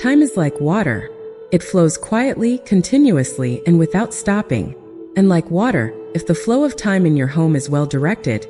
Time is like water. It flows quietly, continuously, and without stopping. And like water, if the flow of time in your home is well directed,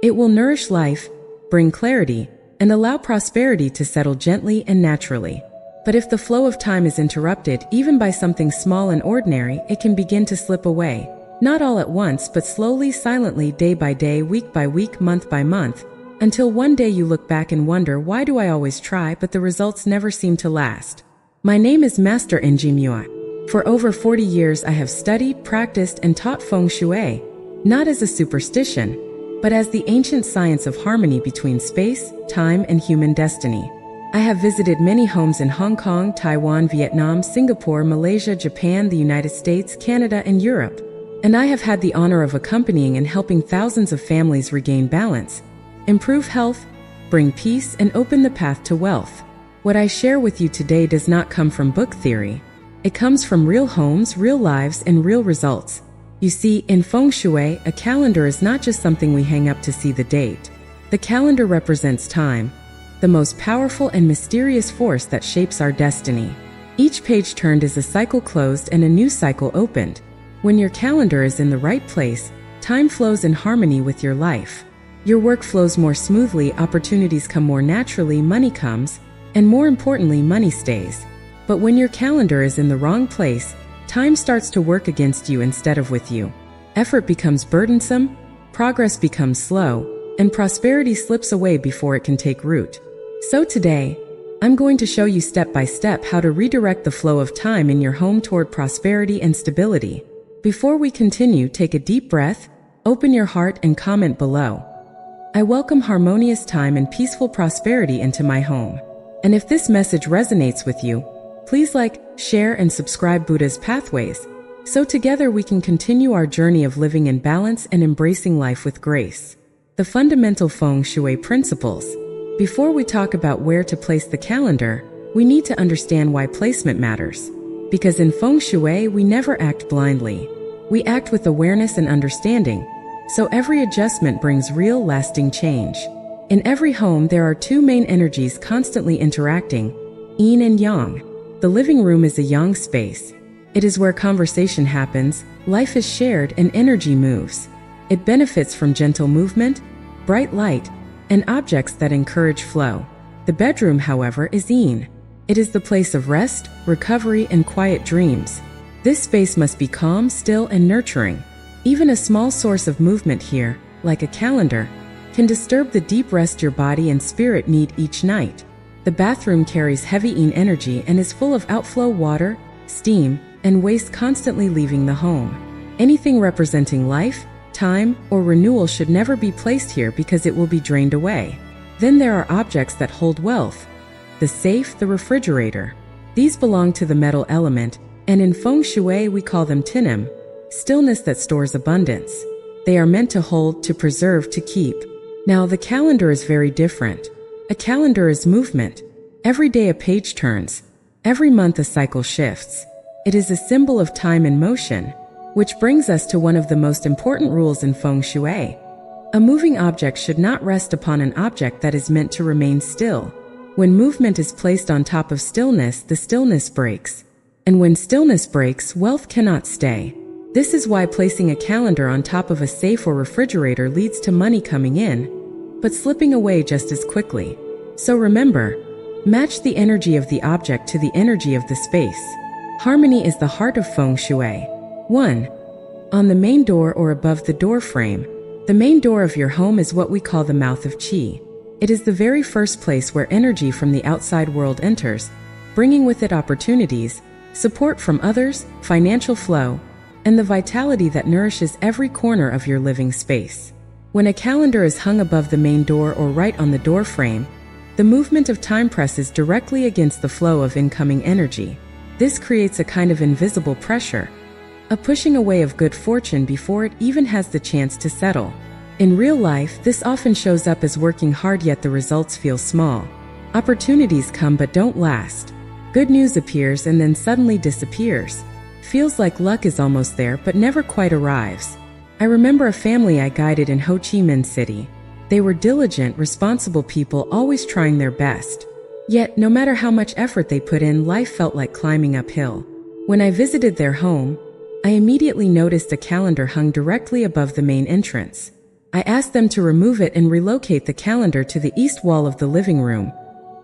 it will nourish life, bring clarity, and allow prosperity to settle gently and naturally. But if the flow of time is interrupted, even by something small and ordinary, it can begin to slip away. Not all at once, but slowly, silently, day by day, week by week, month by month, until one day you look back and wonder, why do I always try, but the results never seem to last? My name is Master Enlightening. For over 40 years I have studied, practiced, and taught Feng Shui, not as a superstition, but as the ancient science of harmony between space, time, and human destiny. I have visited many homes in Hong Kong, Taiwan, Vietnam, Singapore, Malaysia, Japan, the United States, Canada, and Europe. And I have had the honor of accompanying and helping thousands of families regain balance, improve health, bring peace, and open the path to wealth. What I share with you today does not come from book theory. It comes from real homes, real lives, and real results. You see, in Feng Shui, a calendar is not just something we hang up to see the date. The calendar represents time, the most powerful and mysterious force that shapes our destiny. Each page turned is a cycle closed and a new cycle opened. When your calendar is in the right place, time flows in harmony with your life. Your work flows more smoothly, opportunities come more naturally, money comes, and more importantly, money stays. But when your calendar is in the wrong place, time starts to work against you instead of with you. Effort becomes burdensome, progress becomes slow, and prosperity slips away before it can take root. So today, I'm going to show you step by step how to redirect the flow of time in your home toward prosperity and stability. Before we continue, take a deep breath, open your heart, and comment below. I welcome harmonious time and peaceful prosperity into my home. And if this message resonates with you, please like, share, and subscribe Buddha's Pathways, so together we can continue our journey of living in balance and embracing life with grace. The fundamental Feng Shui principles. Before we talk about where to place the calendar, we need to understand why placement matters. Because in Feng Shui, we never act blindly. We act with awareness and understanding, so every adjustment brings real, lasting change. In every home, there are two main energies constantly interacting, yin and yang. The living room is a yang space. It is where conversation happens, life is shared, and energy moves. It benefits from gentle movement, bright light, and objects that encourage flow. The bedroom, however, is yin. It is the place of rest, recovery, and quiet dreams. This space must be calm, still, and nurturing. Even a small source of movement here, like a calendar, can disturb the deep rest your body and spirit need each night. The bathroom carries heavy yin energy and is full of outflow water, steam, and waste constantly leaving the home. Anything representing life, time, or renewal should never be placed here because it will be drained away. Then there are objects that hold wealth. The safe, the refrigerator. These belong to the metal element, and in Feng Shui we call them tinim, stillness that stores abundance. They are meant to hold, to preserve, to keep. Now the calendar is very different. A calendar is movement. Every day a page turns. Every month a cycle shifts. It is a symbol of time and motion, which brings us to one of the most important rules in Feng Shui. A moving object should not rest upon an object that is meant to remain still. When movement is placed on top of stillness, the stillness breaks. And when stillness breaks, wealth cannot stay. This is why placing a calendar on top of a safe or refrigerator leads to money coming in, but slipping away just as quickly. So remember, match the energy of the object to the energy of the space. Harmony is the heart of Feng Shui. 1. On the main door or above the door frame. The main door of your home is what we call the mouth of Qi. It is the very first place where energy from the outside world enters, bringing with it opportunities, support from others, financial flow, and the vitality that nourishes every corner of your living space. When a calendar is hung above the main door or right on the door frame, the movement of time presses directly against the flow of incoming energy. This creates a kind of invisible pressure, a pushing away of good fortune before it even has the chance to settle. In real life, this often shows up as working hard yet the results feel small. Opportunities come but don't last. Good news appears and then suddenly disappears. Feels like luck is almost there but never quite arrives. I remember a family I guided in Ho Chi Minh City. They were diligent, responsible people always trying their best. Yet, no matter how much effort they put in, life felt like climbing uphill. When I visited their home, I immediately noticed a calendar hung directly above the main entrance. I asked them to remove it and relocate the calendar to the east wall of the living room,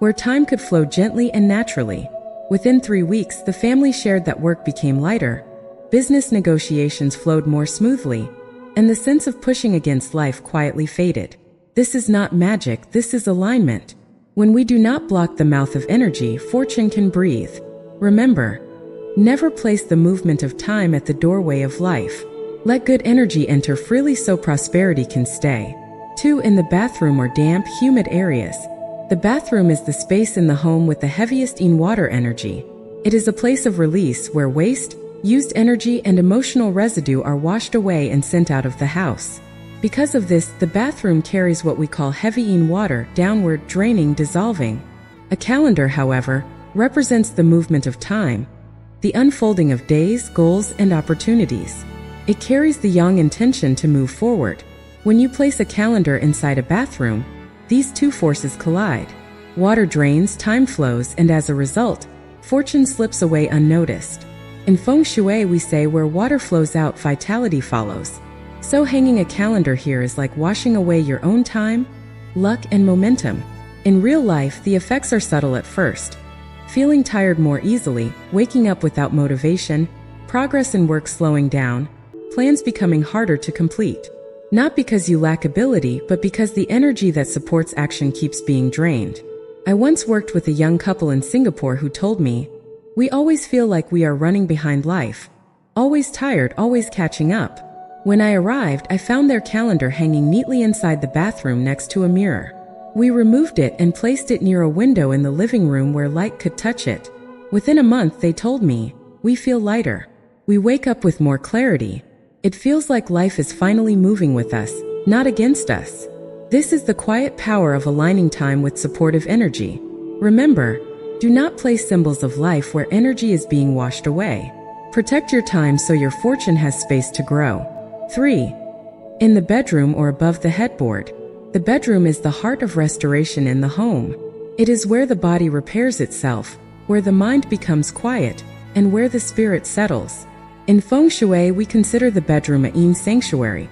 where time could flow gently and naturally. Within 3 weeks, the family shared that work became lighter, business negotiations flowed more smoothly, and the sense of pushing against life quietly faded. This is not magic, this is alignment. When we do not block the mouth of energy, fortune can breathe. Remember, never place the movement of time at the doorway of life. Let good energy enter freely so prosperity can stay. 2. In the bathroom or damp, humid areas. The bathroom is the space in the home with the heaviest water energy. It is a place of release where waste, used energy, and emotional residue are washed away and sent out of the house. Because of this, the bathroom carries what we call heavy water, downward, draining, dissolving. A calendar, however, represents the movement of time, the unfolding of days, goals, and opportunities. It carries the yang intention to move forward. When you place a calendar inside a bathroom, these two forces collide. Water drains, time flows, and as a result, fortune slips away unnoticed. In Feng Shui, we say where water flows out, vitality follows. So hanging a calendar here is like washing away your own time, luck, and momentum. In real life, the effects are subtle at first. Feeling tired more easily, waking up without motivation, progress in work slowing down, plans becoming harder to complete. Not because you lack ability, but because the energy that supports action keeps being drained. I once worked with a young couple in Singapore who told me, "We always feel like we are running behind life. Always tired, always catching up." When I arrived, I found their calendar hanging neatly inside the bathroom next to a mirror. We removed it and placed it near a window in the living room where light could touch it. Within a month, they told me, "We feel lighter. We wake up with more clarity. It feels like life is finally moving with us, not against us." This is the quiet power of aligning time with supportive energy. Remember, do not place symbols of life where energy is being washed away. Protect your time so your fortune has space to grow. 3. In the bedroom or above the headboard. The bedroom is the heart of restoration in the home. It is where the body repairs itself, where the mind becomes quiet, and where the spirit settles. In Feng Shui, we consider the bedroom a sanctuary,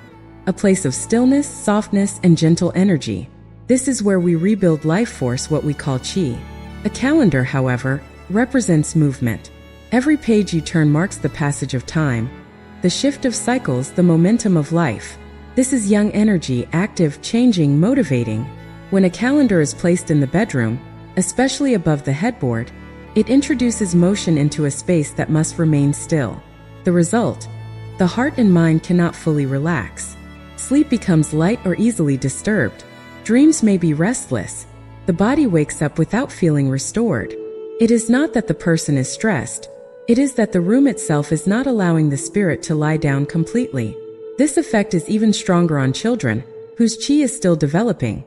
a place of stillness, softness, and gentle energy. This is where we rebuild life force, what we call qi. A calendar, however, represents movement. Every page you turn marks the passage of time, the shift of cycles, the momentum of life. This is young energy, active, changing, motivating. When a calendar is placed in the bedroom, especially above the headboard, it introduces motion into a space that must remain still. The result? The heart and mind cannot fully relax. Sleep becomes light or easily disturbed. Dreams may be restless. The body wakes up without feeling restored. It is not that the person is stressed. It is that the room itself is not allowing the spirit to lie down completely. This effect is even stronger on children, whose qi is still developing,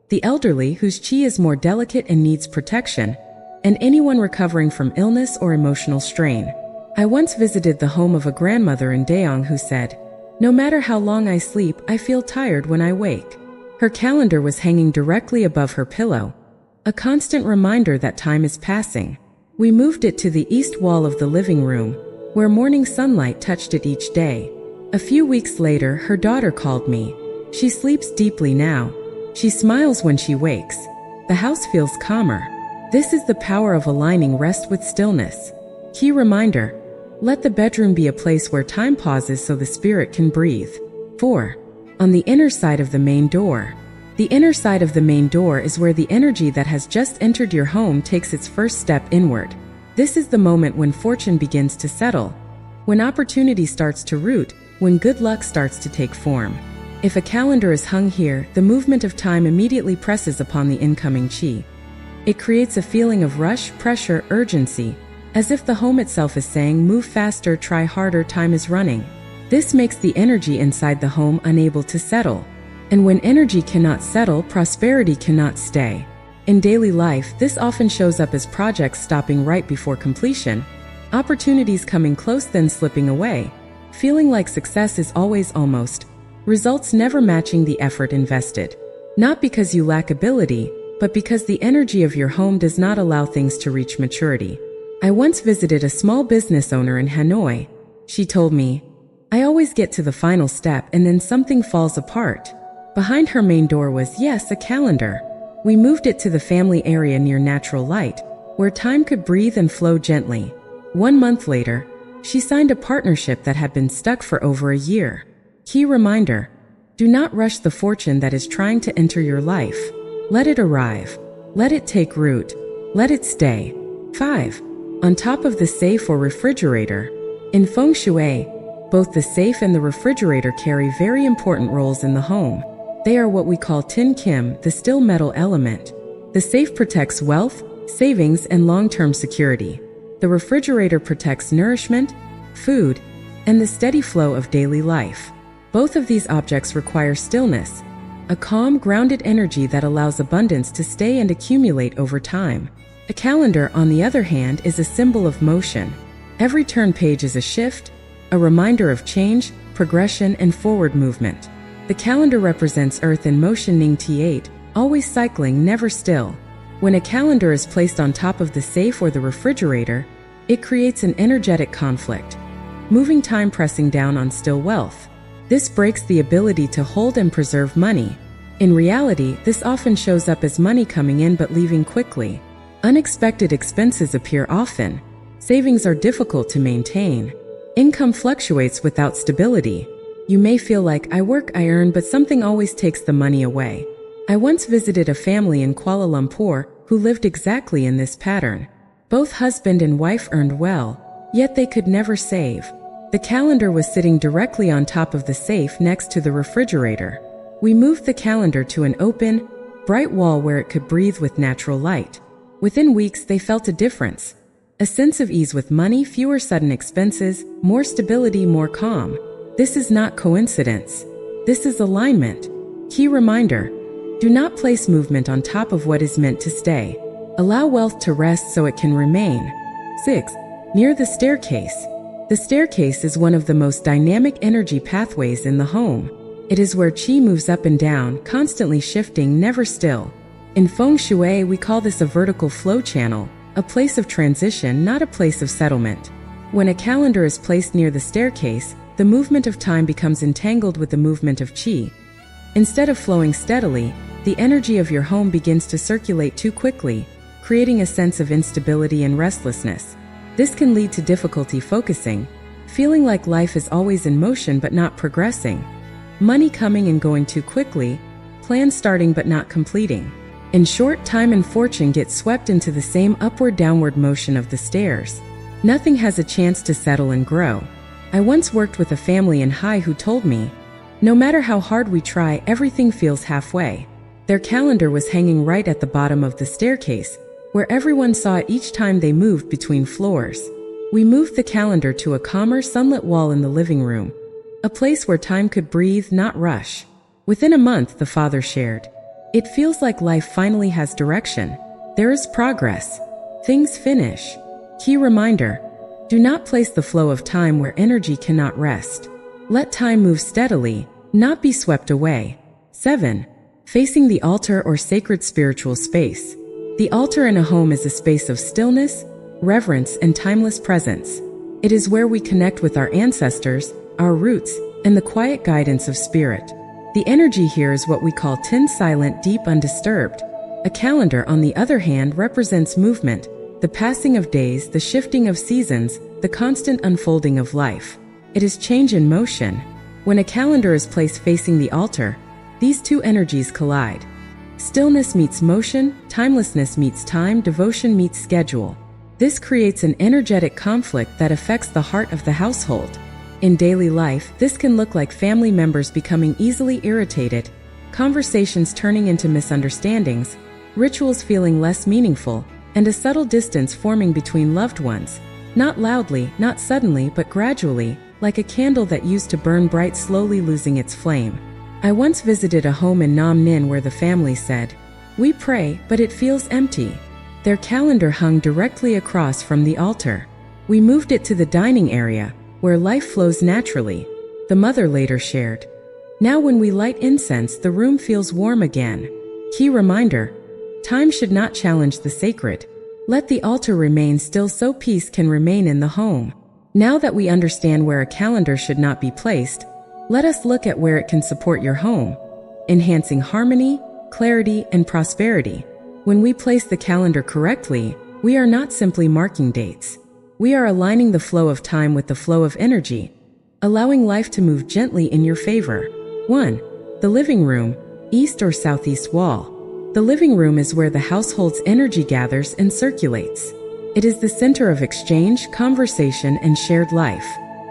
the elderly, whose qi is more delicate and needs protection, and anyone recovering from illness or emotional strain. I once visited the home of a grandmother in Daeong who said, "No matter how long I sleep, I feel tired when I wake." Her calendar was hanging directly above her pillow, a constant reminder that time is passing. We moved it to the east wall of the living room, where morning sunlight touched it each day. A few weeks later, her daughter called me. She sleeps deeply now. She smiles when she wakes. The house feels calmer. This is the power of aligning rest with stillness. Key reminder: let the bedroom be a place where time pauses so the spirit can breathe. 4. On the inner side of the main door. The inner side of the main door is where the energy that has just entered your home takes its first step inward. This is the moment when fortune begins to settle, when opportunity starts to root, when good luck starts to take form. If a calendar is hung here, the movement of time immediately presses upon the incoming qi. It creates a feeling of rush, pressure, urgency, as if the home itself is saying, "Move faster, try harder, time is running." This makes the energy inside the home unable to settle. And when energy cannot settle, prosperity cannot stay. In daily life, this often shows up as projects stopping right before completion, opportunities coming close then slipping away, feeling like success is always almost, results never matching the effort invested. Not because you lack ability, but because the energy of your home does not allow things to reach maturity. I once visited a small business owner in Hanoi. She told me, "I always get to the final step and then something falls apart." Behind her main door was, yes, a calendar. We moved it to the family area near natural light, where time could breathe and flow gently. 1 month later, she signed a partnership that had been stuck for over a year. Key reminder: do not rush the fortune that is trying to enter your life. Let it arrive. Let it take root. Let it stay. 5. On top of the safe or refrigerator. In Feng Shui, both the safe and the refrigerator carry very important roles in the home. They are what we call tin kim, the still metal element. The safe protects wealth, savings, and long-term security. The refrigerator protects nourishment, food, and the steady flow of daily life. Both of these objects require stillness, a calm, grounded energy that allows abundance to stay and accumulate over time. A calendar, on the other hand, is a symbol of motion. Every turn page is a shift, a reminder of change, progression, and forward movement. The calendar represents Earth in motion, Ning T8, always cycling, never still. When a calendar is placed on top of the safe or the refrigerator, it creates an energetic conflict. Moving time, pressing down on still wealth. This breaks the ability to hold and preserve money. In reality, this often shows up as money coming in but leaving quickly. Unexpected expenses appear often. Savings are difficult to maintain. Income fluctuates without stability. You may feel like, I work, I earn, but something always takes the money away. I once visited a family in Kuala Lumpur who lived exactly in this pattern. Both husband and wife earned well, yet they could never save. The calendar was sitting directly on top of the safe next to the refrigerator. We moved the calendar to an open, bright wall where it could breathe with natural light. Within weeks, they felt a difference. A sense of ease with money, fewer sudden expenses, more stability, more calm. This is not coincidence. This is alignment. Key reminder: do not place movement on top of what is meant to stay. Allow wealth to rest so it can remain. 6. Near the staircase. The staircase is one of the most dynamic energy pathways in the home. It is where qi moves up and down, constantly shifting, never still. In Feng Shui, we call this a vertical flow channel, a place of transition, not a place of settlement. When a calendar is placed near the staircase, the movement of time becomes entangled with the movement of qi. Instead of flowing steadily, the energy of your home begins to circulate too quickly, creating a sense of instability and restlessness. This can lead to difficulty focusing, feeling like life is always in motion but not progressing. Money coming and going too quickly, plans starting but not completing. In short, time and fortune get swept into the same upward-downward motion of the stairs. Nothing has a chance to settle and grow. I once worked with a family in Hai who told me, no matter how hard we try, everything feels halfway. Their calendar was hanging right at the bottom of the staircase, where everyone saw it each time they moved between floors. We moved the calendar to a calmer, sunlit wall in the living room, a place where time could breathe, not rush. Within a month, the father shared, it feels like life finally has direction. There is progress. Things finish. Key reminder: do not place the flow of time where energy cannot rest. Let time move steadily, not be swept away. 7. Facing the altar or sacred spiritual space. The altar in a home is a space of stillness, reverence, and timeless presence. It is where we connect with our ancestors, our roots, and the quiet guidance of spirit. The energy here is what we call tin, silent, deep, undisturbed. A calendar, on the other hand, represents movement, the passing of days, the shifting of seasons, the constant unfolding of life. It is change in motion. When a calendar is placed facing the altar, these two energies collide. Stillness meets motion, timelessness meets time, devotion meets schedule. This creates an energetic conflict that affects the heart of the household. In daily life, this can look like family members becoming easily irritated, conversations turning into misunderstandings, rituals feeling less meaningful, and a subtle distance forming between loved ones. Not loudly, not suddenly, but gradually, like a candle that used to burn bright, slowly losing its flame. I once visited a home in Nam Ninh where the family said, "We pray, but it feels empty." Their calendar hung directly across from the altar. We moved it to the dining area, where life flows naturally. The mother later shared, "Now when we light incense, the room feels warm again." Key reminder: Time should not challenge the sacred. Let the altar remain still so peace can remain in the home. Now that we understand where a calendar should not be placed, let us look at where it can support your home, enhancing harmony, clarity, and prosperity. When we place the calendar correctly, we are not simply marking dates. We are aligning the flow of time with the flow of energy, allowing life to move gently in your favor. 1. The living room, east or southeast wall. The living room is where the household's energy gathers and circulates. It is the center of exchange, conversation, and shared life.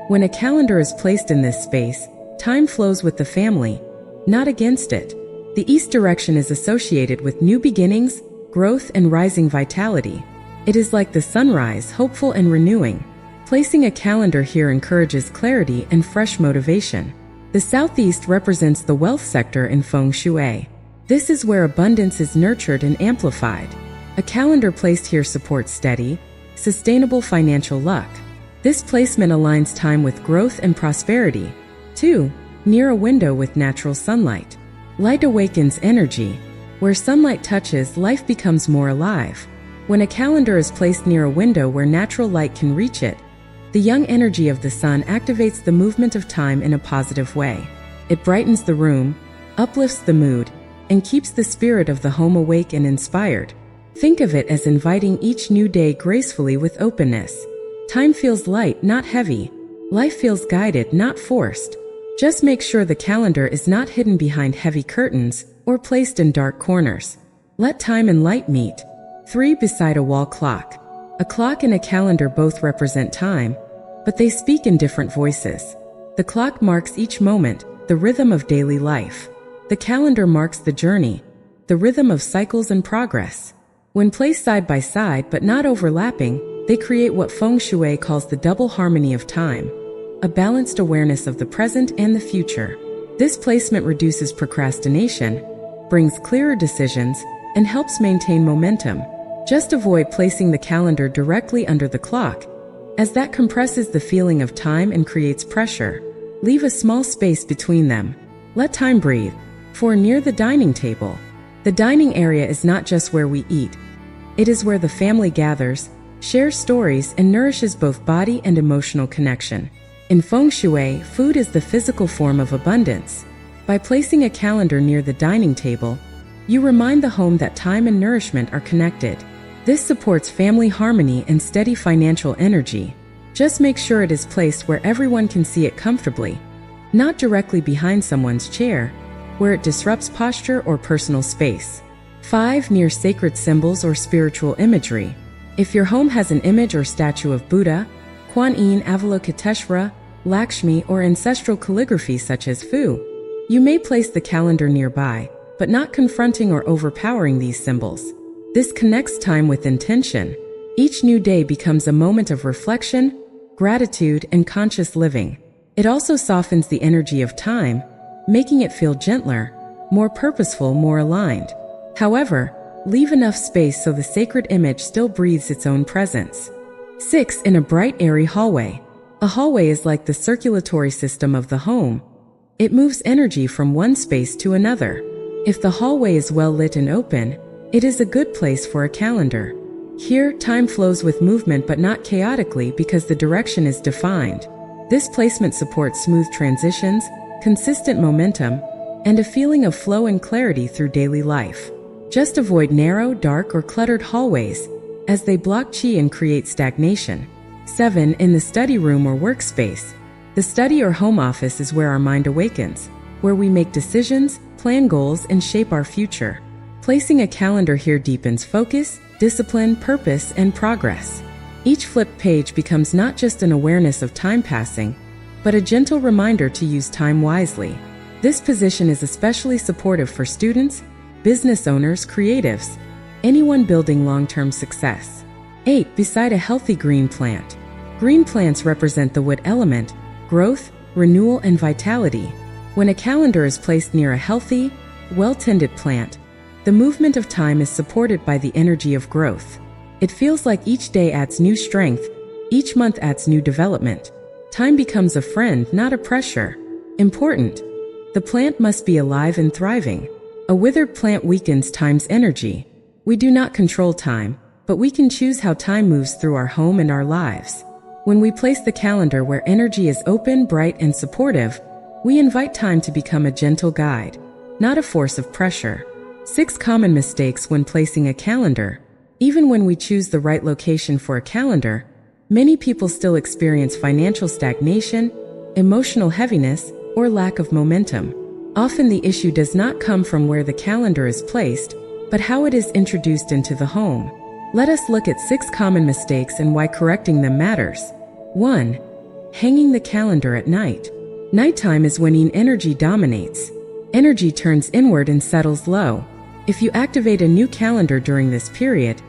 When a calendar is placed in this space, time flows with the family, not against it. The east direction is associated with new beginnings, growth, and rising vitality. It is like the sunrise, hopeful and renewing. Placing a calendar here encourages clarity and fresh motivation. The southeast represents the wealth sector in Feng Shui. This is where abundance is nurtured and amplified. A calendar placed here supports steady, sustainable financial luck. This placement aligns time with growth and prosperity. 2. Near a window with natural sunlight. Light awakens energy. Where sunlight touches, life becomes more alive. When a calendar is placed near a window where natural light can reach it, the young energy of the sun activates the movement of time in a positive way. It brightens the room, uplifts the mood, and keeps the spirit of the home awake and inspired. Think of it as inviting each new day gracefully with openness. Time feels light, not heavy. Life feels guided, not forced. Just make sure the calendar is not hidden behind heavy curtains or placed in dark corners. Let time and light meet. 3. Beside a wall clock. A clock and a calendar both represent time, but they speak in different voices. The clock marks each moment, the rhythm of daily life. The calendar marks the journey, the rhythm of cycles and progress. When placed side by side but not overlapping, they create what Feng Shui calls the double harmony of time, a balanced awareness of the present and the future. This placement reduces procrastination, brings clearer decisions, and helps maintain momentum. Just avoid placing the calendar directly under the clock, as that compresses the feeling of time and creates pressure. Leave a small space between them. Let time breathe. 4. Near the dining table. The dining area is not just where we eat. It is where the family gathers, shares stories, and nourishes both body and emotional connection. In Feng Shui, food is the physical form of abundance. By placing a calendar near the dining table, you remind the home that time and nourishment are connected. This supports family harmony and steady financial energy. Just make sure it is placed where everyone can see it comfortably, not directly behind someone's chair, where it disrupts posture or personal space. 5. Near sacred symbols or spiritual imagery. If your home has an image or statue of Buddha, Kuan Yin, Avalokiteshvara, Lakshmi, or ancestral calligraphy such as Fu, you may place the calendar nearby, but not confronting or overpowering these symbols. This connects time with intention. Each new day becomes a moment of reflection, gratitude, and conscious living. It also softens the energy of time, making it feel gentler, more purposeful, more aligned. However, leave enough space so the sacred image still breathes its own presence. 6. In a bright, airy hallway. A hallway is like the circulatory system of the home. It moves energy from one space to another. If the hallway is well lit and open, it is a good place for a calendar. Here, time flows with movement but not chaotically because the direction is defined. This placement supports smooth transitions, consistent momentum, and a feeling of flow and clarity through daily life. Just avoid narrow, dark, or cluttered hallways, as they block qi and create stagnation. 7. In the study room or workspace. The study or home office is where our mind awakens, where we make decisions, plan goals, and shape our future. Placing a calendar here deepens focus, discipline, purpose, and progress. Each flipped page becomes not just an awareness of time passing, but a gentle reminder to use time wisely. This position is especially supportive for students, business owners, creatives, anyone building long-term success. 8. Beside a healthy green plant. Green plants represent the wood element, growth, renewal, and vitality. When a calendar is placed near a healthy, well-tended plant, the movement of time is supported by the energy of growth. It feels like each day adds new strength, each month adds new development. Time becomes a friend, not a pressure. Important: the plant must be alive and thriving. A withered plant weakens time's energy. We do not control time, but we can choose how time moves through our home and our lives. When we place the calendar where energy is open, bright, and supportive, we invite time to become a gentle guide, not a force of pressure. 6 common mistakes when placing a calendar. Even when we choose the right location for a calendar, many people still experience financial stagnation, emotional heaviness, or lack of momentum. Often the issue does not come from where the calendar is placed, but how it is introduced into the home. Let us look at 6 common mistakes and why correcting them matters. 1. Hanging the calendar at night. Nighttime is when energy dominates. Energy turns inward and settles low. If you activate a new calendar during this period,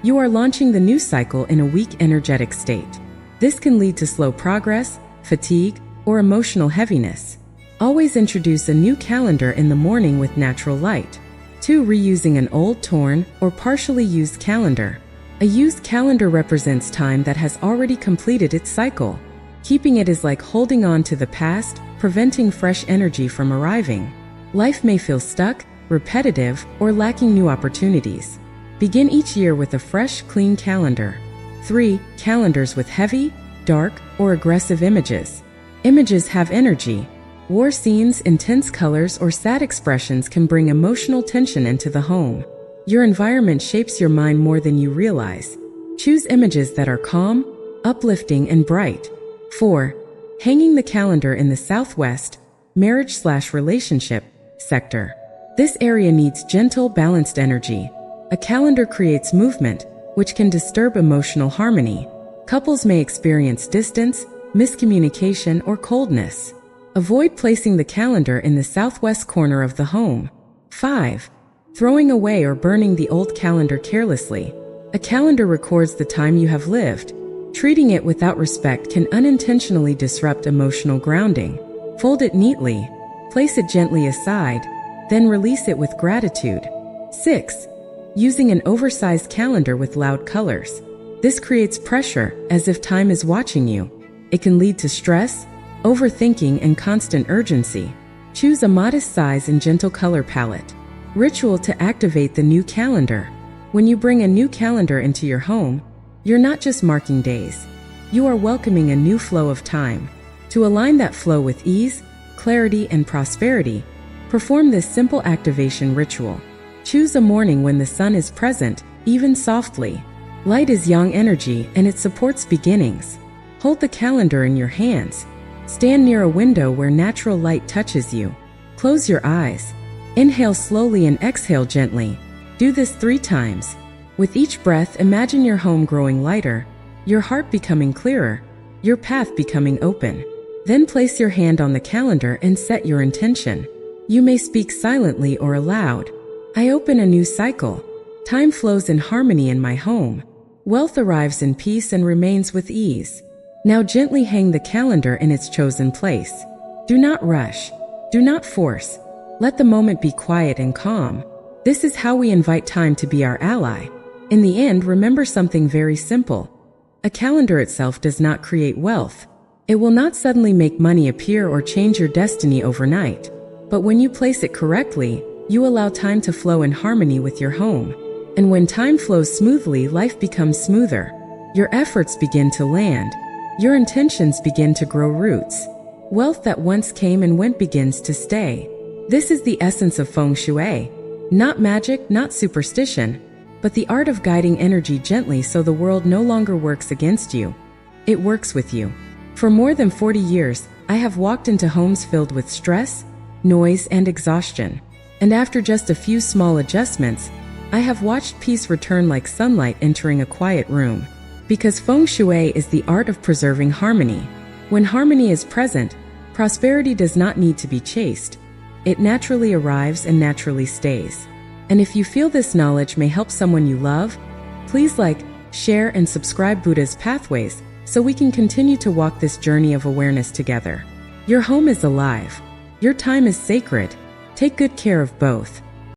you are launching the new cycle in a weak energetic state. This can lead to slow progress, fatigue, or emotional heaviness. Always introduce a new calendar in the morning with natural light. 2. Reusing an old, torn, or partially used calendar. A used calendar represents time that has already completed its cycle. Keeping it is like holding on to the past, preventing fresh energy from arriving. Life may feel stuck, repetitive, or lacking new opportunities. Begin each year with a fresh, clean calendar. 3. Calendars with heavy, dark, or aggressive images. Images have energy. War scenes, intense colors, or sad expressions can bring emotional tension into the home. Your environment shapes your mind more than you realize. Choose images that are calm, uplifting, and bright. 4. Hanging the calendar in the southwest, marriage/relationship sector. This area needs gentle, balanced energy. A calendar creates movement, which can disturb emotional harmony. Couples may experience distance, miscommunication, or coldness. Avoid placing the calendar in the southwest corner of the home. 5. Throwing away or burning the old calendar carelessly. A calendar records the time you have lived. Treating it without respect can unintentionally disrupt emotional grounding. Fold it neatly, place it gently aside, then release it with gratitude. 6. Using an oversized calendar with loud colors. This creates pressure, as if time is watching you. It can lead to stress, overthinking, and constant urgency. Choose a modest size and gentle color palette. Ritual to activate the new calendar. When you bring a new calendar into your home, you're not just marking days. You are welcoming a new flow of time. To align that flow with ease, clarity, and prosperity, perform this simple activation ritual. Choose a morning when the sun is present, even softly. Light is yang energy and it supports beginnings. Hold the calendar in your hands. Stand near a window where natural light touches you. Close your eyes. Inhale slowly and exhale gently. Do this 3 times. With each breath, imagine your home growing lighter, your heart becoming clearer, your path becoming open. Then place your hand on the calendar and set your intention. You may speak silently or aloud. I open a new cycle. Time flows in harmony in my home. Wealth arrives in peace and remains with ease. Now gently hang the calendar in its chosen place. Do not rush. Do not force. Let the moment be quiet and calm. This is how we invite time to be our ally. In the end, remember something very simple. A calendar itself does not create wealth. It will not suddenly make money appear or change your destiny overnight. But when you place it correctly, you allow time to flow in harmony with your home. And when time flows smoothly, life becomes smoother. Your efforts begin to land. Your intentions begin to grow roots. Wealth that once came and went begins to stay. This is the essence of Feng Shui. Not magic, not superstition, but the art of guiding energy gently so the world no longer works against you. It works with you. For more than 40 years, I have walked into homes filled with stress, noise, and exhaustion. And after just a few small adjustments, I have watched peace return like sunlight entering a quiet room. Because Feng Shui is the art of preserving harmony. When harmony is present, prosperity does not need to be chased. It naturally arrives and naturally stays. And if you feel this knowledge may help someone you love, please like, share, and subscribe Buddha's Pathways so we can continue to walk this journey of awareness together. Your home is alive. Your time is sacred. Take good care of both.